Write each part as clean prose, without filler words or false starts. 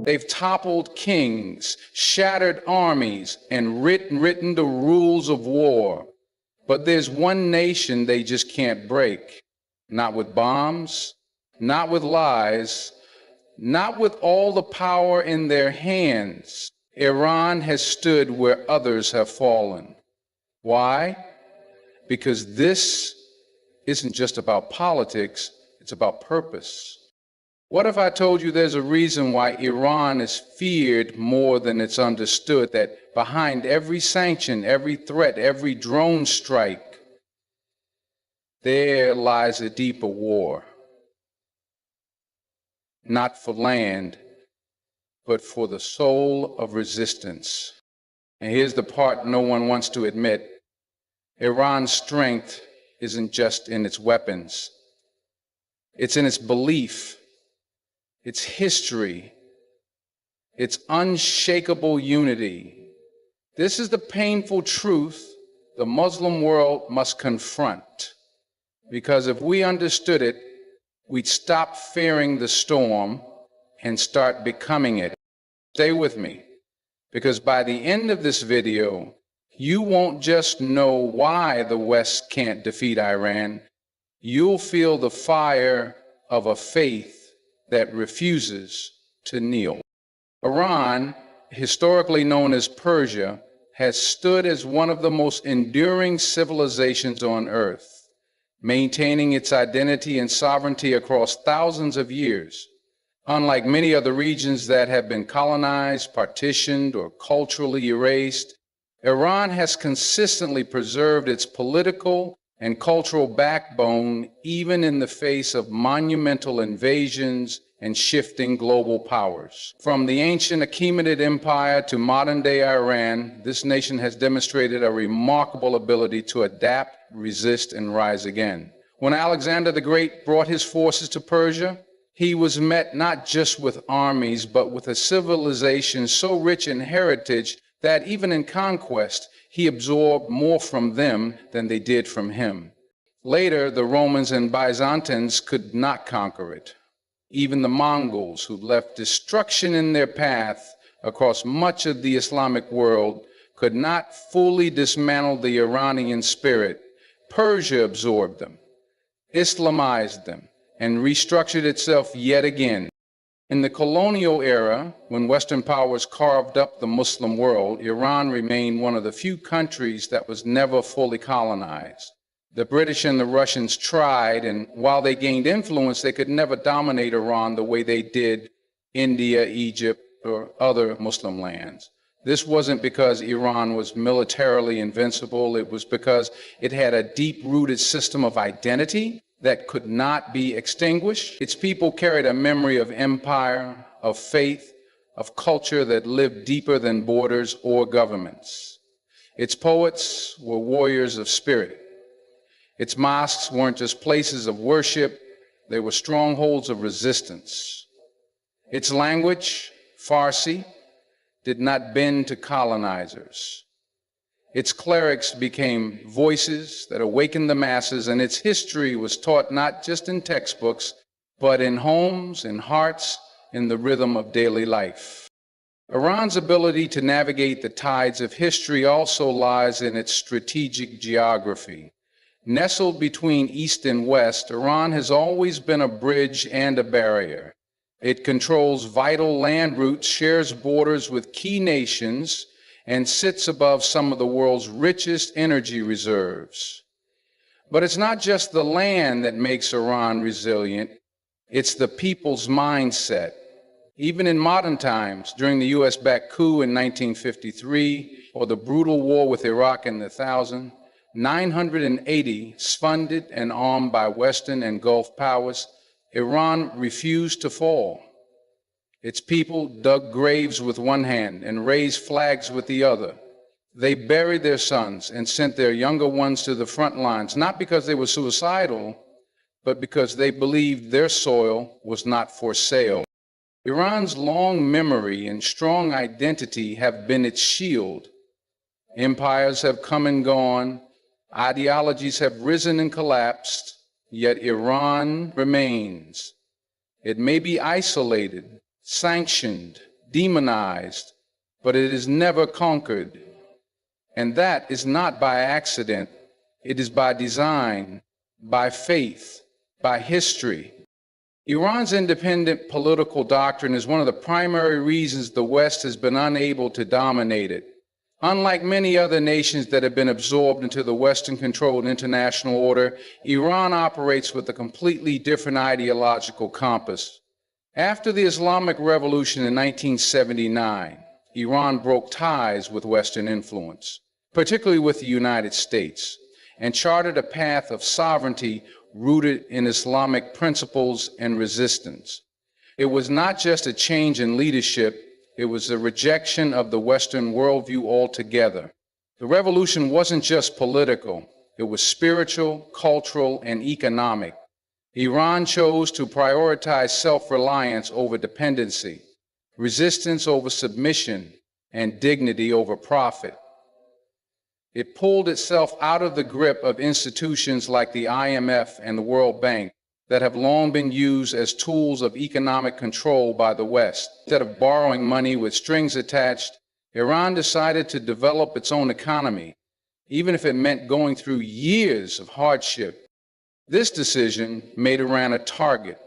They've toppled kings, shattered armies, and written the rules of war. But there's one nation they just can't break. Not with bombs, not with lies, not with all the power in their hands. Iran has stood where others have fallen. Why? Because this isn't just about politics, it's about purpose. What if I told you there's a reason why Iran is feared more than it's understood, that behind every sanction, every threat, every drone strike, there lies a deeper war. Not for land, but for the soul of resistance. And here's the part no one wants to admit. Iran's strength isn't just in its weapons. It's in its belief, its history, its unshakable unity. This is the painful truth the Muslim world must confront. Because if we understood it, we'd stop fearing the storm and start becoming it. Stay with me, because by the end of this video, you won't just know why the West can't defeat Iran, you'll feel the fire of a faith that refuses to kneel. Iran, historically known as Persia, has stood as one of the most enduring civilizations on earth, maintaining its identity and sovereignty across thousands of years. Unlike many other regions that have been colonized, partitioned, or culturally erased, Iran has consistently preserved its political and cultural backbone even in the face of monumental invasions and shifting global powers. From the ancient Achaemenid Empire to modern-day Iran, this nation has demonstrated a remarkable ability to adapt, resist, and rise again. When Alexander the Great brought his forces to Persia, he was met not just with armies, but with a civilization so rich in heritage that even in conquest, he absorbed more from them than they did from him. Later, the Romans and Byzantines could not conquer it. Even the Mongols, who left destruction in their path across much of the Islamic world, could not fully dismantle the Iranian spirit. Persia absorbed them, Islamized them, and restructured itself yet again. In the colonial era, when Western powers carved up the Muslim world, Iran remained one of the few countries that was never fully colonized. The British and the Russians tried, and while they gained influence, they could never dominate Iran the way they did India, Egypt, or other Muslim lands. This wasn't because Iran was militarily invincible. It was because it had a deep-rooted system of identity that could not be extinguished. Its people carried a memory of empire, of faith, of culture that lived deeper than borders or governments. Its poets were warriors of spirit. Its mosques weren't just places of worship, they were strongholds of resistance. Its language, Farsi, did not bend to colonizers. Its clerics became voices that awakened the masses, and its history was taught not just in textbooks, but in homes, in hearts, in the rhythm of daily life. Iran's ability to navigate the tides of history also lies in its strategic geography. Nestled between East and West, Iran has always been a bridge and a barrier. It controls vital land routes, shares borders with key nations, and sits above some of the world's richest energy reserves. But it's not just the land that makes Iran resilient, it's the people's mindset. Even in modern times, during the US-backed coup in 1953, or the brutal war with Iraq in the 980 funded and armed by Western and Gulf powers, Iran refused to fall. Its people dug graves with one hand and raised flags with the other. They buried their sons and sent their younger ones to the front lines, not because they were suicidal, but because they believed their soil was not for sale. Iran's long memory and strong identity have been its shield. Empires have come and gone, ideologies have risen and collapsed, yet Iran remains. It may be isolated, sanctioned, demonized, but it is never conquered. And that is not by accident. It is by design, by faith, by history. Iran's independent political doctrine is one of the primary reasons the West has been unable to dominate it. Unlike many other nations that have been absorbed into the Western-controlled international order, Iran operates with a completely different ideological compass. After the Islamic Revolution in 1979, Iran broke ties with Western influence, particularly with the United States, and charted a path of sovereignty rooted in Islamic principles and resistance. It was not just a change in leadership, it was a rejection of the Western worldview altogether. The revolution wasn't just political, it was spiritual, cultural, and economic. Iran chose to prioritize self-reliance over dependency, resistance over submission, and dignity over profit. It pulled itself out of the grip of institutions like the IMF and the World Bank that have long been used as tools of economic control by the West. Instead of borrowing money with strings attached, Iran decided to develop its own economy, even if it meant going through years of hardship. This decision made Iran a target,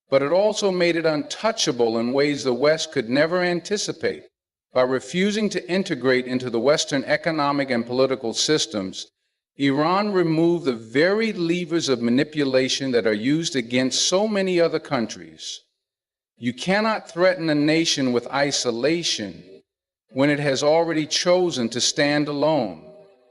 but it also made it untouchable in ways the West could never anticipate. By refusing to integrate into the Western economic and political systems, Iran removed the very levers of manipulation that are used against so many other countries. You cannot threaten a nation with isolation when it has already chosen to stand alone.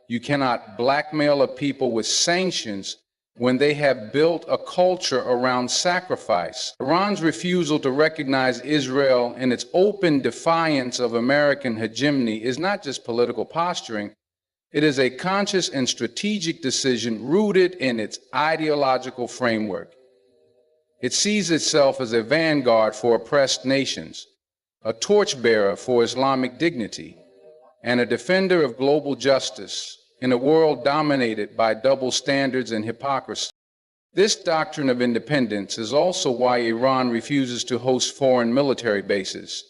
You cannot blackmail a people with sanctions when they have built a culture around sacrifice. Iran's refusal to recognize Israel in its open defiance of American hegemony is not just political posturing, it is a conscious and strategic decision rooted in its ideological framework. It sees itself as a vanguard for oppressed nations, a torchbearer for Islamic dignity, and a defender of global justice in a world dominated by double standards and hypocrisy. This doctrine of independence is also why Iran refuses to host foreign military bases.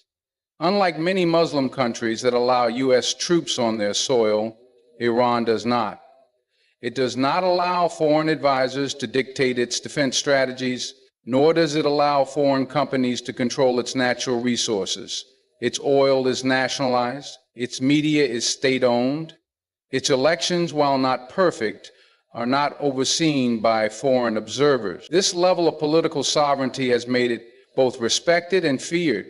Unlike many Muslim countries that allow U.S. troops on their soil, Iran does not. It does not allow foreign advisors to dictate its defense strategies, nor does it allow foreign companies to control its natural resources. Its oil is nationalized, its media is state-owned, its elections, while not perfect, are not overseen by foreign observers. This level of political sovereignty has made it both respected and feared.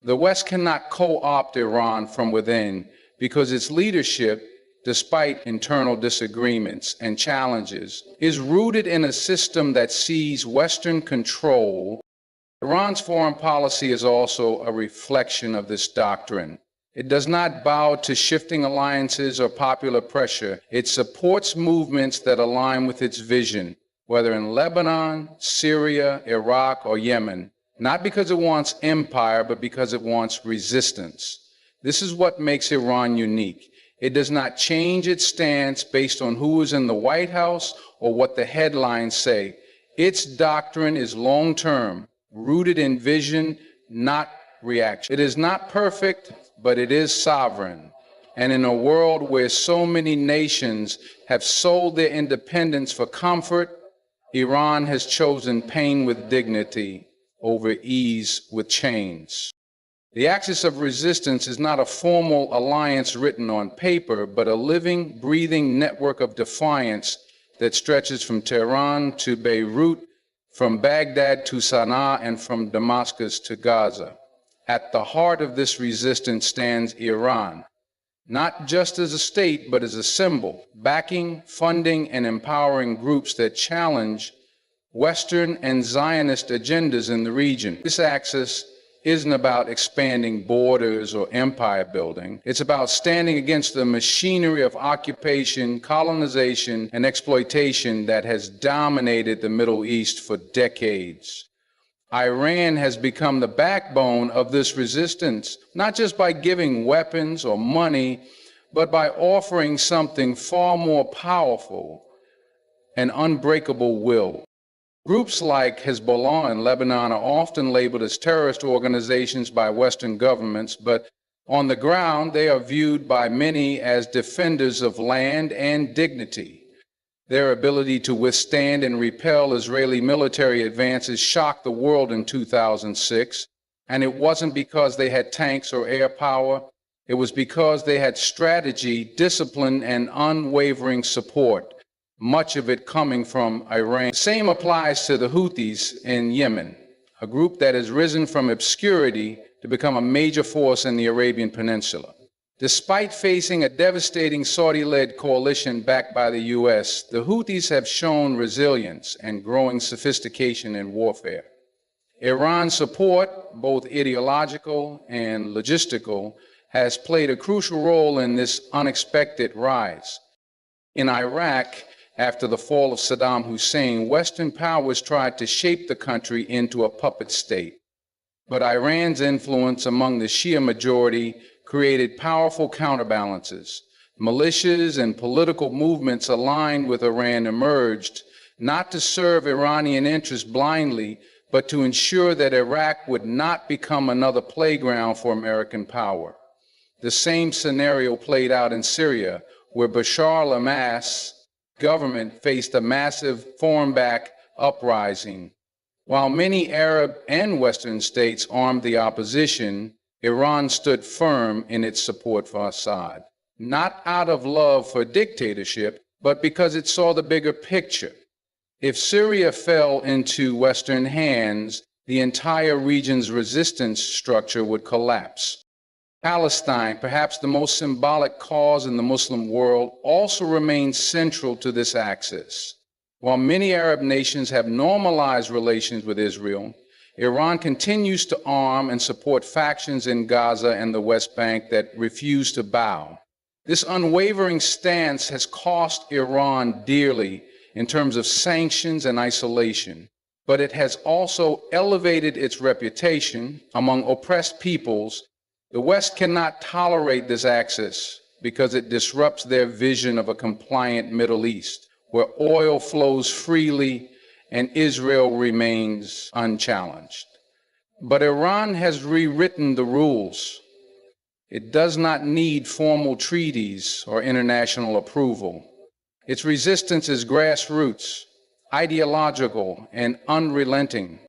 The West cannot co-opt Iran from within because its leadership, despite internal disagreements and challenges, is rooted in a system that sees Western control. Iran's foreign policy is also a reflection of this doctrine. It does not bow to shifting alliances or popular pressure. It supports movements that align with its vision, whether in Lebanon, Syria, Iraq, or Yemen, not because it wants empire, but because it wants resistance. This is what makes Iran unique. It does not change its stance based on who is in the White House or what the headlines say. Its doctrine is long-term, rooted in vision, not reaction. It is not perfect, but it is sovereign. And in a world where so many nations have sold their independence for comfort, Iran has chosen pain with dignity over ease with chains. The axis of resistance is not a formal alliance written on paper, but a living, breathing network of defiance that stretches from Tehran to Beirut, from Baghdad to Sana'a, and from Damascus to Gaza. At the heart of this resistance stands Iran, not just as a state, but as a symbol, backing, funding, and empowering groups that challenge Western and Zionist agendas in the region. This axis isn't about expanding borders or empire building. It's about standing against the machinery of occupation, colonization, and exploitation that has dominated the Middle East for decades. Iran has become the backbone of this resistance, not just by giving weapons or money, but by offering something far more powerful, an unbreakable will. Groups like Hezbollah in Lebanon are often labeled as terrorist organizations by Western governments, but on the ground, they are viewed by many as defenders of land and dignity. Their ability to withstand and repel Israeli military advances shocked the world in 2006, and it wasn't because they had tanks or air power. It was because they had strategy, discipline, and unwavering support, much of it coming from Iran. The same applies to the Houthis in Yemen, a group that has risen from obscurity to become a major force in the Arabian Peninsula. Despite facing a devastating Saudi-led coalition backed by the U.S., the Houthis have shown resilience and growing sophistication in warfare. Iran's support, both ideological and logistical, has played a crucial role in this unexpected rise. In Iraq, after the fall of Saddam Hussein, Western powers tried to shape the country into a puppet state. But Iran's influence among the Shia majority created powerful counterbalances. Militias and political movements aligned with Iran emerged, not to serve Iranian interests blindly, but to ensure that Iraq would not become another playground for American power. The same scenario played out in Syria, where Bashar al-Assad's government faced a massive foreign-backed uprising. While many Arab and Western states armed the opposition, Iran stood firm in its support for Assad, not out of love for dictatorship, but because it saw the bigger picture. If Syria fell into Western hands, the entire region's resistance structure would collapse. Palestine, perhaps the most symbolic cause in the Muslim world, also remains central to this axis. While many Arab nations have normalized relations with Israel, Iran continues to arm and support factions in Gaza and the West Bank that refuse to bow. This unwavering stance has cost Iran dearly in terms of sanctions and isolation, but it has also elevated its reputation among oppressed peoples. The West cannot tolerate this axis because it disrupts their vision of a compliant Middle East, where oil flows freely and Israel remains unchallenged. But Iran has rewritten the rules. It does not need formal treaties or international approval. Its resistance is grassroots, ideological, and unrelenting.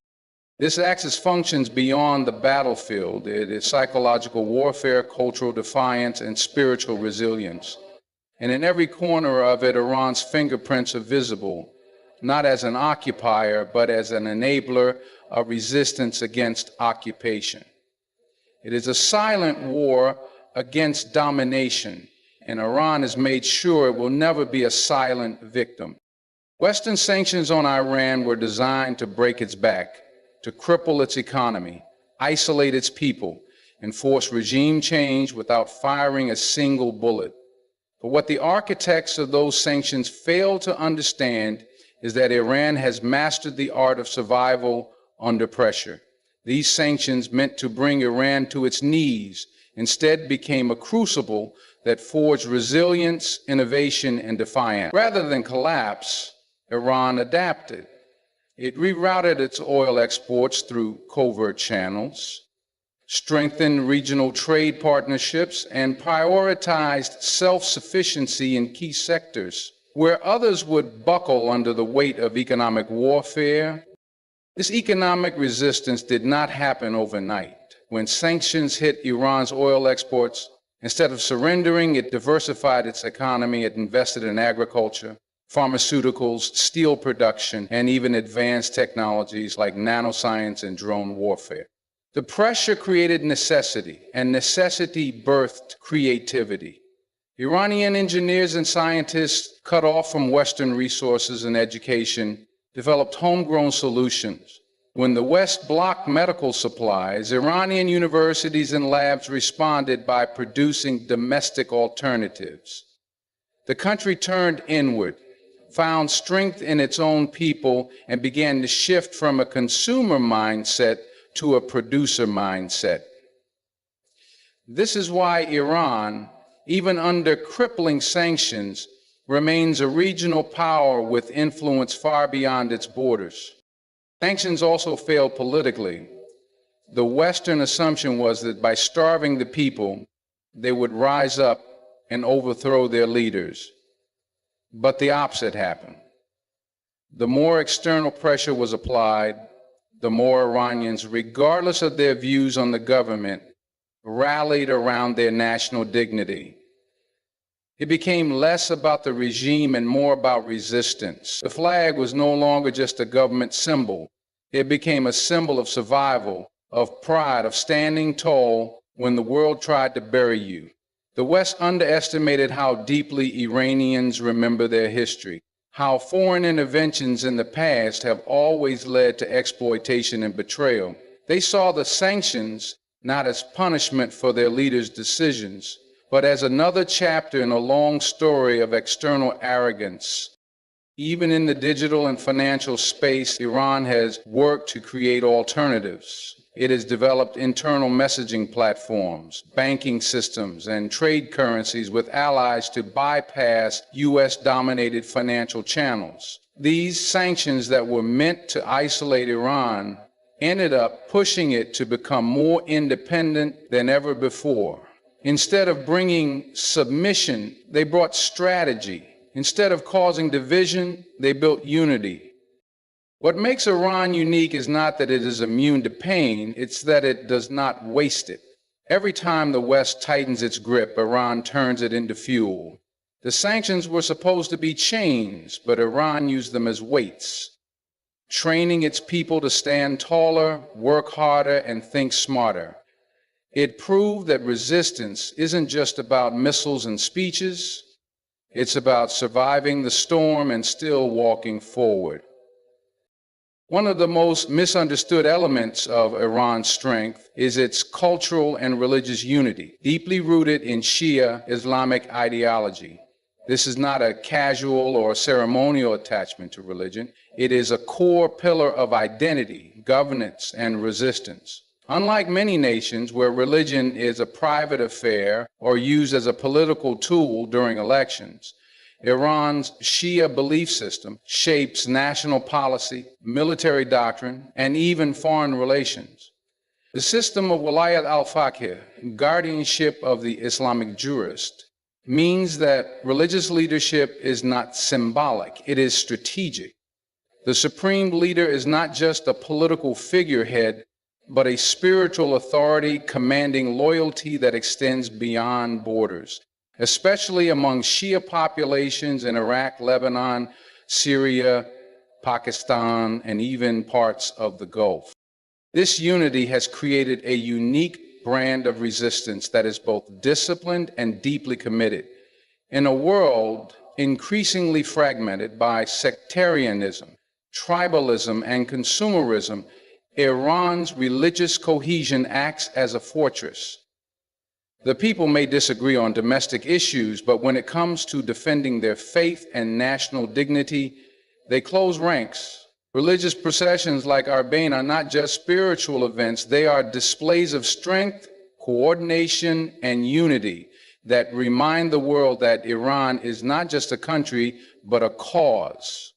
This axis functions beyond the battlefield. It is psychological warfare, cultural defiance, and spiritual resilience. And in every corner of it, Iran's fingerprints are visible, not as an occupier, but as an enabler of resistance against occupation. It is a silent war against domination, and Iran has made sure it will never be a silent victim. Western sanctions on Iran were designed to break its back, to cripple its economy, isolate its people, and force regime change without firing a single bullet. But what the architects of those sanctions failed to understand is that Iran has mastered the art of survival under pressure. These sanctions, meant to bring Iran to its knees, instead became a crucible that forged resilience, innovation, and defiance. Rather than collapse, Iran adapted. It rerouted its oil exports through covert channels, strengthened regional trade partnerships, and prioritized self-sufficiency in key sectors. Where others would buckle under the weight of economic warfare, this economic resistance did not happen overnight. When sanctions hit Iran's oil exports, instead of surrendering, it diversified its economy. It invested in agriculture, pharmaceuticals, steel production, and even advanced technologies like nanoscience and drone warfare. The pressure created necessity, and necessity birthed creativity. Iranian engineers and scientists, cut off from Western resources and education, developed homegrown solutions. When the West blocked medical supplies, Iranian universities and labs responded by producing domestic alternatives. The country turned inward, found strength in its own people, and began to shift from a consumer mindset to a producer mindset. This is why Iran, even under crippling sanctions, remains a regional power with influence far beyond its borders. Sanctions also failed politically. The Western assumption was that by starving the people, they would rise up and overthrow their leaders. But the opposite happened. The more external pressure was applied, the more Iranians, regardless of their views on the government, rallied around their national dignity. It became less about the regime and more about resistance. The flag was no longer just a government symbol. It became a symbol of survival, of pride, of standing tall when the world tried to bury you. The West underestimated how deeply Iranians remember their history, how foreign interventions in the past have always led to exploitation and betrayal. They saw the sanctions not as punishment for their leaders' decisions, but as another chapter in a long story of external arrogance. Even in the digital and financial space, Iran has worked to create alternatives. It has developed internal messaging platforms, banking systems, and trade currencies with allies to bypass US-dominated financial channels. These sanctions that were meant to isolate Iran ended up pushing it to become more independent than ever before. Instead of bringing submission, they brought strategy. Instead of causing division, they built unity. What makes Iran unique is not that it is immune to pain, it's that it does not waste it. Every time the West tightens its grip, Iran turns it into fuel. The sanctions were supposed to be chains, but Iran used them as weights, training its people to stand taller, work harder, and think smarter. It proved that resistance isn't just about missiles and speeches, it's about surviving the storm and still walking forward. One of the most misunderstood elements of Iran's strength is its cultural and religious unity, deeply rooted in Shia Islamic ideology. This is not a casual or ceremonial attachment to religion. It is a core pillar of identity, governance, and resistance. Unlike many nations where religion is a private affair or used as a political tool during elections, Iran's Shia belief system shapes national policy, military doctrine, and even foreign relations. The system of Walayat al-Faqih, guardianship of the Islamic jurist, means that religious leadership is not symbolic, it is strategic. The supreme leader is not just a political figurehead, but a spiritual authority commanding loyalty that extends beyond borders, especially among Shia populations in Iraq, Lebanon, Syria, Pakistan, and even parts of the Gulf. This unity has created a unique brand of resistance that is both disciplined and deeply committed. In a world increasingly fragmented by sectarianism, tribalism, and consumerism, Iran's religious cohesion acts as a fortress. The people may disagree on domestic issues, but when it comes to defending their faith and national dignity, they close ranks. Religious processions like Arbaeen are not just spiritual events, they are displays of strength, coordination, and unity that remind the world that Iran is not just a country, but a cause.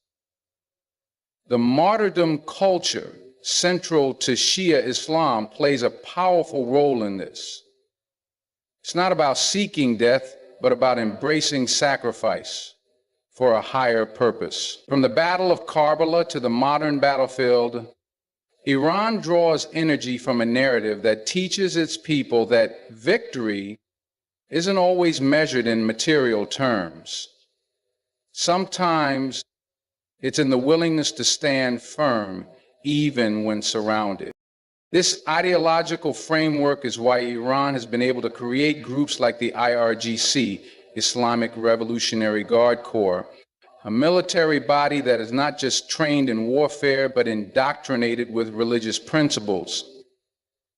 The martyrdom culture central to Shia Islam plays a powerful role in this. It's not about seeking death, but about embracing sacrifice for a higher purpose. From the Battle of Karbala to the modern battlefield, Iran draws energy from a narrative that teaches its people that victory isn't always measured in material terms. Sometimes it's in the willingness to stand firm even when surrounded. This ideological framework is why Iran has been able to create groups like the IRGC, Islamic Revolutionary Guard Corps, a military body that is not just trained in warfare, but indoctrinated with religious principles.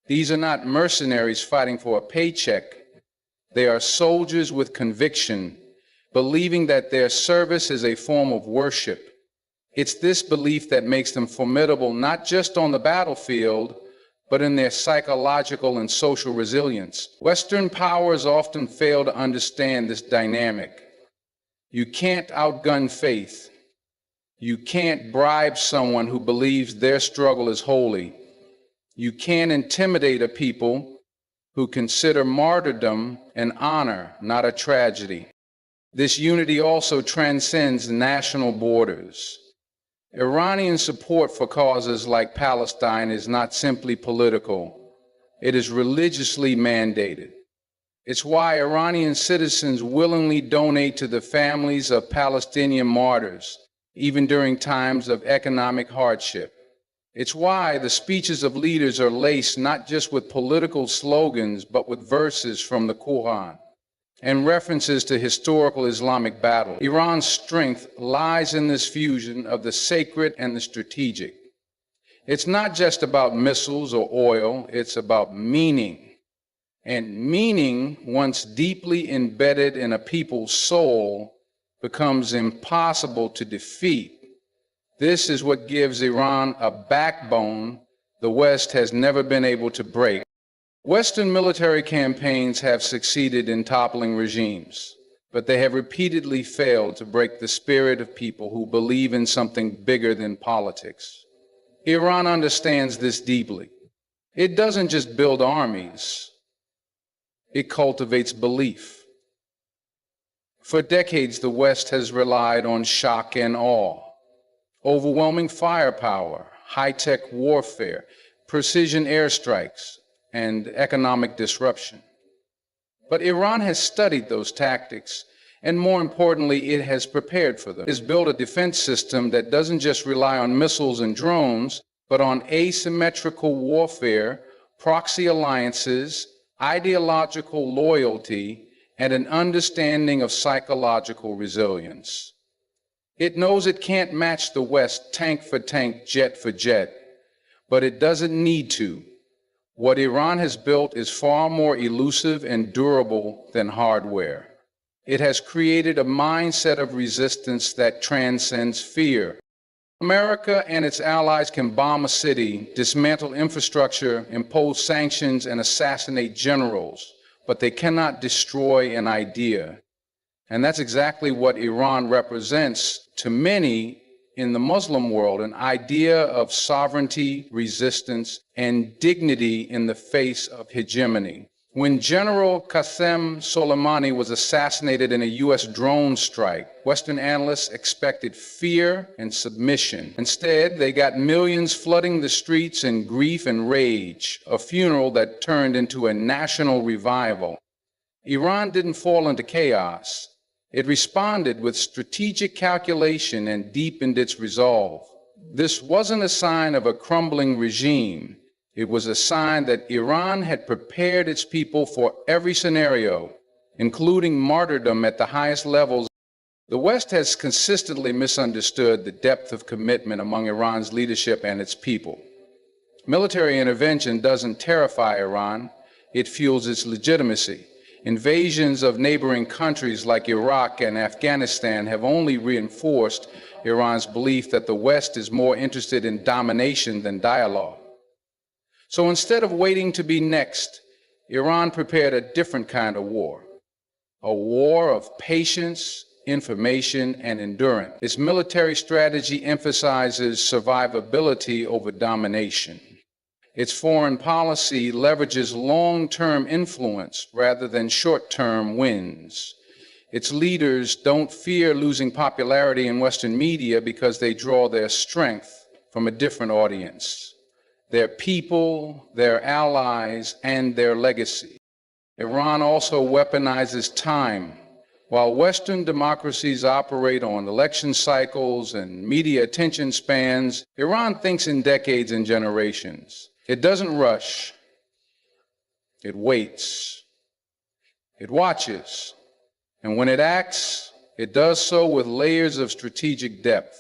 These are not mercenaries fighting for a paycheck. They are soldiers with conviction, believing that their service is a form of worship. It's this belief that makes them formidable not just on the battlefield, but in their psychological and social resilience. Western powers often fail to understand this dynamic. You can't outgun faith. You can't bribe someone who believes their struggle is holy. You can't intimidate a people who consider martyrdom an honor, not a tragedy. This unity also transcends national borders. Iranian support for causes like Palestine is not simply political. It is religiously mandated. It's why Iranian citizens willingly donate to the families of Palestinian martyrs, even during times of economic hardship. It's why the speeches of leaders are laced not just with political slogans, but with verses from the Quran and references to historical Islamic battle. Iran's strength lies in this fusion of the sacred and the strategic. It's not just about missiles or oil, it's about meaning. And meaning, once deeply embedded in a people's soul, becomes impossible to defeat. This is what gives Iran a backbone the West has never been able to break. Western military campaigns have succeeded in toppling regimes, but they have repeatedly failed to break the spirit of people who believe in something bigger than politics. Iran understands this deeply. It doesn't just build armies, it cultivates belief. For decades, the West has relied on shock and awe, overwhelming firepower, high-tech warfare, precision airstrikes, and economic disruption. But Iran has studied those tactics, and more importantly, it has prepared for them. It has built a defense system that doesn't just rely on missiles and drones, but on asymmetrical warfare, proxy alliances, ideological loyalty, and an understanding of psychological resilience. It knows it can't match the West tank for tank, jet for jet, but it doesn't need to. What Iran has built is far more elusive and durable than hardware. It has created a mindset of resistance that transcends fear. America and its allies can bomb a city, dismantle infrastructure, impose sanctions, and assassinate generals, but they cannot destroy an idea. And that's exactly what Iran represents to many in the Muslim world, an idea of sovereignty, resistance, and dignity in the face of hegemony. When General Qasem Soleimani was assassinated in a U.S. drone strike, Western analysts expected fear and submission. Instead, they got millions flooding the streets in grief and rage, a funeral that turned into a national revival. Iran didn't fall into chaos. It responded with strategic calculation and deepened its resolve. This wasn't a sign of a crumbling regime. It was a sign that Iran had prepared its people for every scenario, including martyrdom at the highest levels. The West has consistently misunderstood the depth of commitment among Iran's leadership and its people. Military intervention doesn't terrify Iran, it fuels its legitimacy. Invasions of neighboring countries like Iraq and Afghanistan have only reinforced Iran's belief that the West is more interested in domination than dialogue. So instead of waiting to be next, Iran prepared a different kind of war, a war of patience, information, and endurance. Its military strategy emphasizes survivability over domination. Its foreign policy leverages long-term influence rather than short-term wins. Its leaders don't fear losing popularity in Western media because they draw their strength from a different audience: their people, their allies, and their legacy. Iran also weaponizes time. While Western democracies operate on election cycles and media attention spans, Iran thinks in decades and generations. It doesn't rush. It waits. It watches. And when it acts, it does so with layers of strategic depth.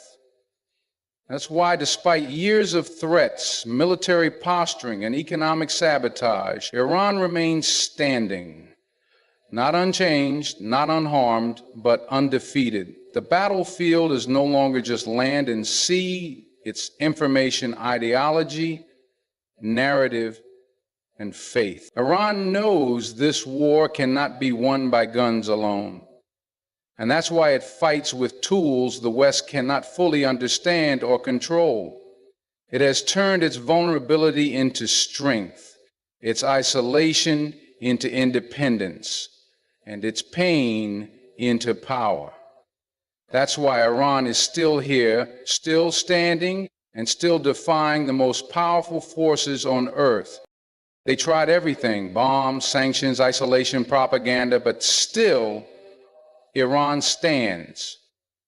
That's why, despite years of threats, military posturing, and economic sabotage, Iran remains standing. Not unchanged, not unharmed, but undefeated. The battlefield is no longer just land and sea, it's information ideology, narrative, and faith. Iran knows this war cannot be won by guns alone. And that's why it fights with tools the West cannot fully understand or control. It has turned its vulnerability into strength, its isolation into independence, and its pain into power. That's why Iran is still here, still standing, and still defying the most powerful forces on earth. They tried everything: bombs, sanctions, isolation, propaganda, but still Iran stands,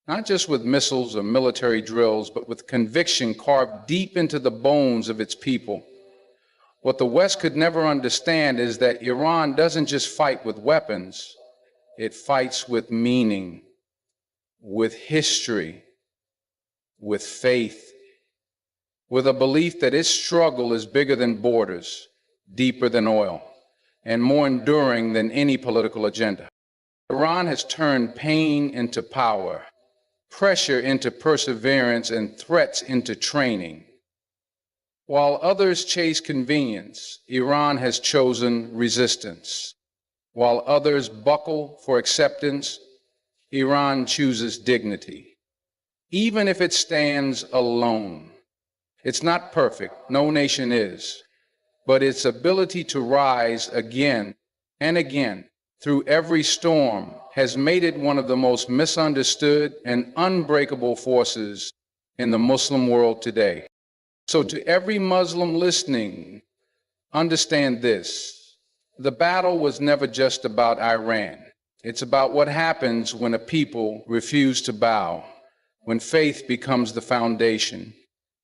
not just with missiles or military drills, but with conviction carved deep into the bones of its people. What the West could never understand is that Iran doesn't just fight with weapons, it fights with meaning, with history, with faith, with a belief that its struggle is bigger than borders, deeper than oil, and more enduring than any political agenda. Iran has turned pain into power, pressure into perseverance, and threats into training. While others chase convenience, Iran has chosen resistance. While others buckle for acceptance, Iran chooses dignity, even if it stands alone. It's not perfect, no nation is, but its ability to rise again and again through every storm has made it one of the most misunderstood and unbreakable forces in the Muslim world today. So to every Muslim listening, understand this: the battle was never just about Iran. It's about what happens when a people refuse to bow, when faith becomes the foundation,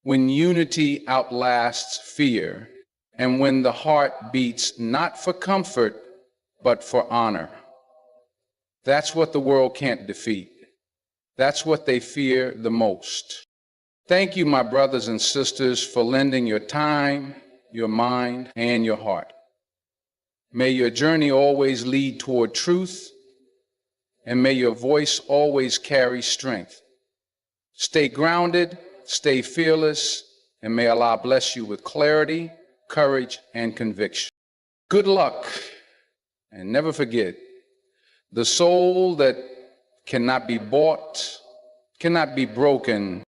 when unity outlasts fear, and when the heart beats not for comfort, but for honor. That's what the world can't defeat. That's what they fear the most. Thank you, my brothers and sisters, for lending your time, your mind, and your heart. May your journey always lead toward truth, and may your voice always carry strength. Stay grounded, stay fearless, and may Allah bless you with clarity, courage, and conviction. Good luck, and never forget, the soul that cannot be bought, cannot be broken,